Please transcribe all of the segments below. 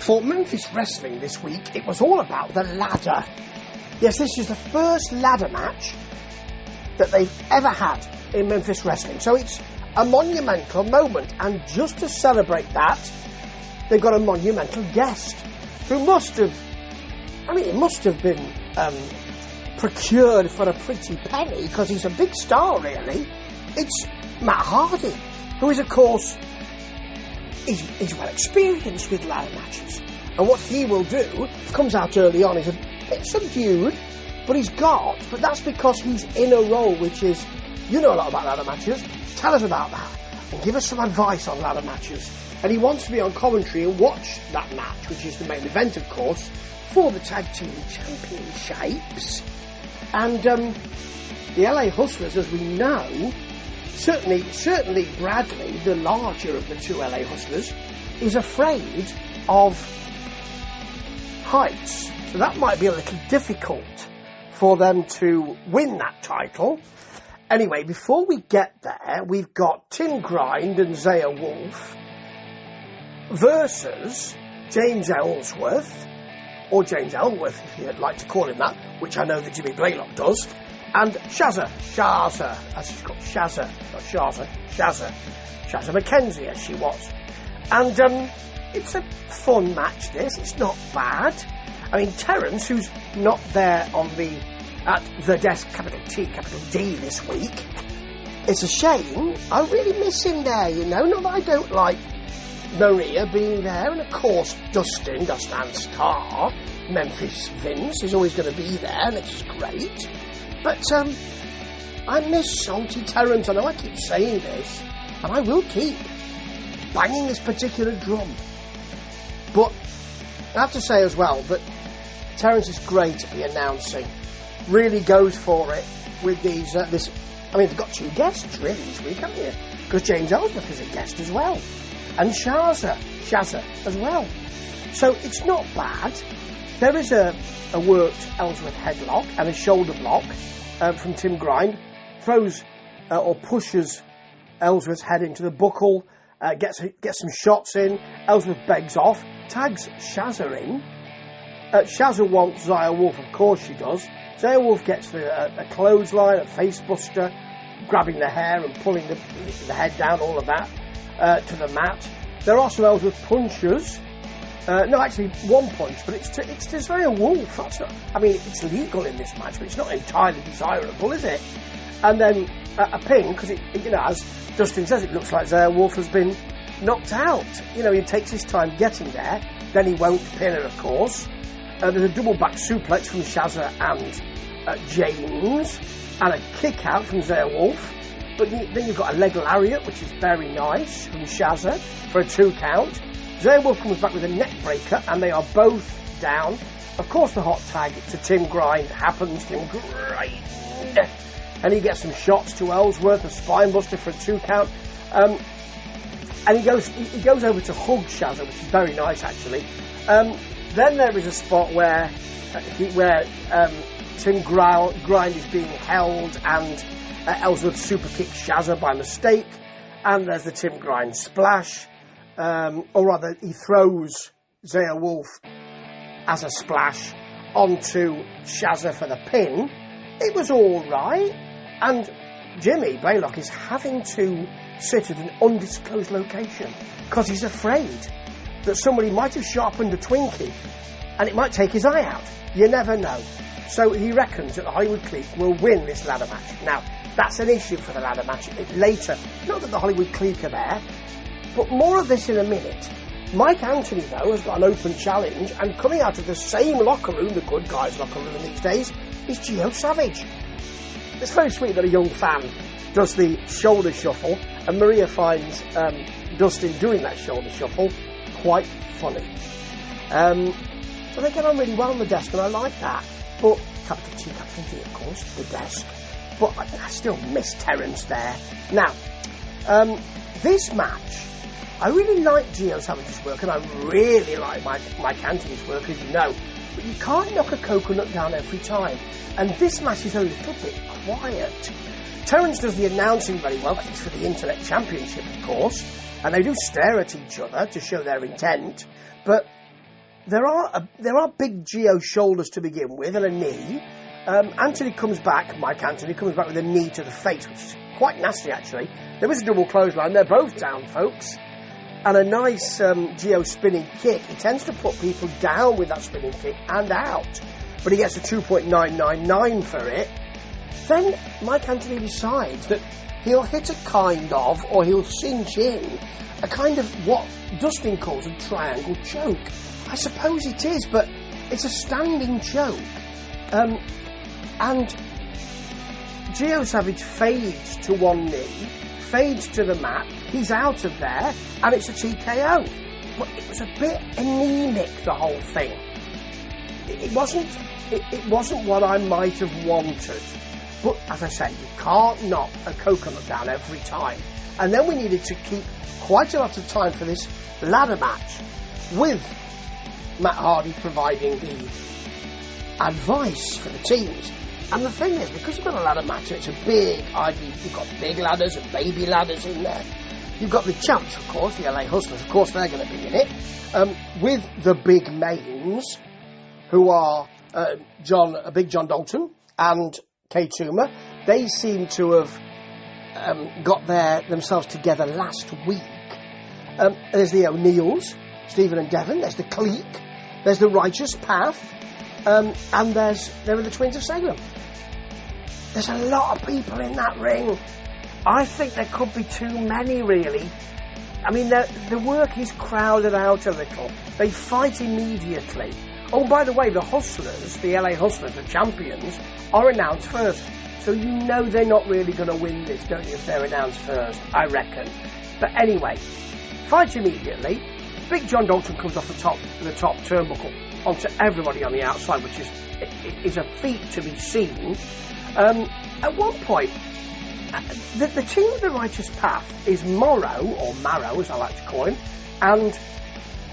For Memphis Wrestling this week, it was all about the ladder. Yes, this is the first ladder match that they've ever had in Memphis Wrestling. So it's a monumental moment, and just to celebrate that, they've got a monumental guest who must have been procured for a pretty penny, because he's a big star, really. It's Matt Hardy, who is, of course, he's well experienced with ladder matches. And what he will do, comes out early on, is a bit subdued, but that's because he's in a role which is, you know a lot about ladder matches, tell us about that, and give us some advice on ladder matches. And he wants to be on commentary and watch that match, which is the main event, of course, for the Tag Team Championships. And the LA Hustlers, as we know, certainly Bradley, the larger of the two LA Hustlers, is afraid of heights. So that might be a little difficult for them to win that title. Anyway, before we get there, we've got Tim Grind and Zaya Wolf versus James Ellsworth, or James Ellsworth if you'd like to call him that, which I know that Jimmy Blaylock does, and Shazza, as she's called, Shazza McKenzie, as she was. And it's a fun match, this. It's not bad. I mean, Terence, who's not there at the desk, capital T, capital D this week, it's a shame. I really miss him there, you know. Not that I don't like Maria being there, and of course Dustin Star, Memphis Vince is always going to be there, and it's great. But I miss Salty Terence. I know I keep saying this, and I will keep banging this particular drum. But I have to say as well that Terence is great at the announcing. Really goes for it with these. They've got two guests really this week, haven't you? Because James Ellsworth is a guest as well, and Shazza as well. So it's not bad. There is a worked Ellsworth headlock and a shoulder block from Tim Grind. Throws or pushes Ellsworth's head into the buckle, gets some shots in. Ellsworth begs off, tags Shazza in. Shazza wants Zaya Wolf, of course she does. Zaya Wolf gets a clothesline, a face buster, grabbing the hair and pulling the head down, all of that, to the mat. There are some Ellsworth punches. No, actually, one punch, but it's to Zaya Wolf. That's not, it's legal in this match, but it's not entirely desirable, is it? And then a pin, because as Dustin says, it looks like Zaya Wolf has been knocked out. He takes his time getting there, then he won't pin her, of course. There's a double back suplex from Shazza and James, and a kick out from Zaya Wolf. But then you've got a leg lariat, which is very nice, from Shazza for a 2 count. Zaya Wolf comes back with a neck breaker, and they are both down. Of course, the hot tag to Tim Grind happens. Tim Grind, and he gets some shots to Ellsworth, a spine buster for a 2 count. And he goes over to hug Shazza, which is very nice, actually. Then there is a spot where Tim Grind is being held, and Ellsworth super kicks Shazza by mistake, and there's the Tim Grind splash. Or rather, he throws Zaya Wolf as a splash onto Shazza for the pin. It was all right, and Jimmy Blaylock is having to sit at an undisclosed location because he's afraid that somebody might have sharpened a Twinkie and it might take his eye out. You never know. So he reckons that the Hollywood Clique will win this ladder match. Now, that's an issue for the ladder match later. Not that the Hollywood Clique are there, but more of this in a minute. Mike Anthony, though, has got an open challenge, and coming out of the same locker room, the good guys' locker room these days, is Gio Savage. It's very sweet that a young fan does the shoulder shuffle, and Maria finds Dustin doing that shoulder shuffle quite funny. So they get on really well on the desk, and I like that. But capital T, capital D, of course, the desk. But I still miss Terence there. Now, this match, I really like Gio Savage's work, and I really like Mike Anthony's work, as you know. But you can't knock a coconut down every time. And this match is a little bit quiet. Terence does the announcing very well. It's for the Internet Championship, of course. And they do stare at each other to show their intent. But there are big Geo shoulders to begin with and a knee. Anthony comes back, Mike Anthony comes back with a knee to the face, which is quite nasty actually. There was a double clothesline, they're both down, folks. And a nice Geo spinning kick. He tends to put people down with that spinning kick and out. But he gets a 2.999 for it. Then Mike Anthony decides that he'll hit a kind of, or he'll cinch in, a kind of what Dustin calls a triangle choke. I suppose it is, but it's a standing choke. And Geo Savage fades to one knee, fades to the mat, he's out of there, and it's a TKO. But it was a bit anemic, the whole thing. It wasn't what I might have wanted. But as I say, you can't knock a coconut down every time. And then we needed to keep quite a lot of time for this ladder match, with Matt Hardy providing the advice for the teams. And the thing is, because you've got a ladder match and it's a big idea, you've got big ladders and baby ladders in there. You've got the champs, of course, the LA Hustlers, of course, they're going to be in it. With the big mains, who are Big John Dalton and Kay Tuma. They seem to have got themselves together last week. There's the O'Neills, Stephen and Devon. There's the Clique. There's the Righteous Path. And there are the Twins of Salem. There's a lot of people in that ring. I think there could be too many, really. I mean, the work is crowded out a little. They fight immediately. Oh, by the way, the Hustlers, the LA Hustlers, the champions, are announced first. So you know they're not really going to win this, don't you, if they're announced first, I reckon. But anyway, fight immediately. Big John Dalton comes off the top turnbuckle onto everybody on the outside, which is a feat to be seen. At one point, the team of the Righteous Path is Morrow, or Marrow as I like to call him, and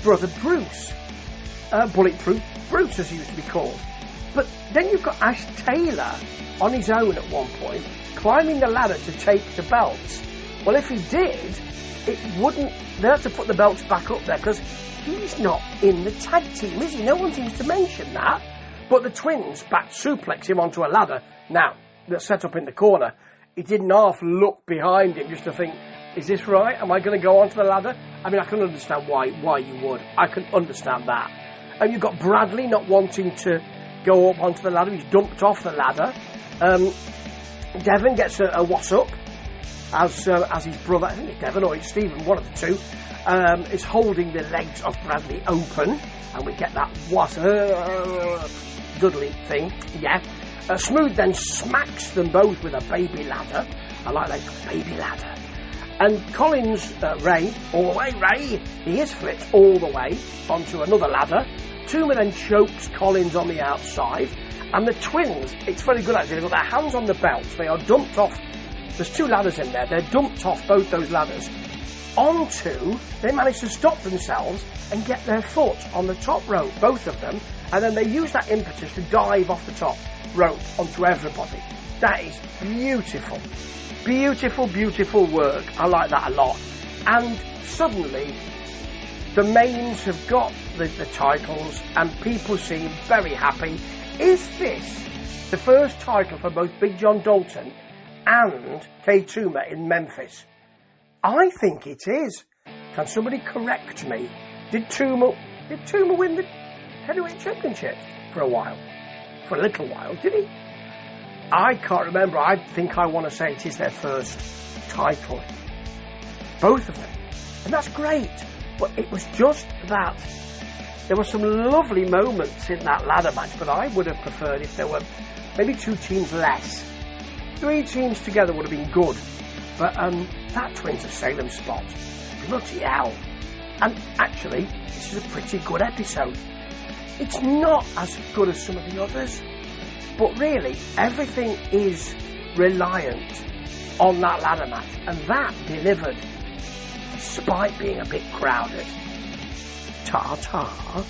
Brother Bruce. Bulletproof Bruce, as he used to be called. But then you've got Ash Taylor on his own at one point, climbing the ladder to take the belts. Well, if he did, they'd have to put the belts back up there, because he's not in the tag team, is he? No one seems to mention that. But the Twins back suplex him onto a ladder, now, that's set up in the corner. He didn't half look behind him just to think, is this right? Am I going to go onto the ladder? I mean, I can understand why you would. I can understand that. And you've got Bradley not wanting to go up onto the ladder. He's dumped off the ladder. Devon gets a what's up as his brother, I think it's Devon or it's Stephen, one of the two, is holding the legs of Bradley open, and we get that what's Dudley thing. Yeah. Smooth then smacks them both with a baby ladder. I like that, baby ladder. And Collins, Ray, all the way, Ray, he is flipped all the way onto another ladder. Tuma then chokes Collins on the outside. And the Twins, it's very good actually, they've got their hands on the belts. They are dumped off, there's two ladders in there, they're dumped off both those ladders. They manage to stop themselves and get their foot on the top rope, both of them. And then they use that impetus to dive off the top rope onto everybody. That is beautiful. Beautiful, beautiful work. I like that a lot. And suddenly, the mains have got the titles and people seem very happy. Is this the first title for both Big John Dalton and Kay Tuma in Memphis? I think it is. Can somebody correct me? Did Tuma win the heavyweight championship for a while? For a little while, did he? I can't remember. I think I want to say it is their first title. Both of them. And that's great. But it was just that. There were some lovely moments in that ladder match, but I would have preferred if there were maybe 2 teams less. 3 teams together would have been good. But that Twins of Salem spot, bloody hell. And actually, this is a pretty good episode. It's not as good as some of the others. But really, everything is reliant on that ladder match. And that delivered, despite being a bit crowded. Ta-ta.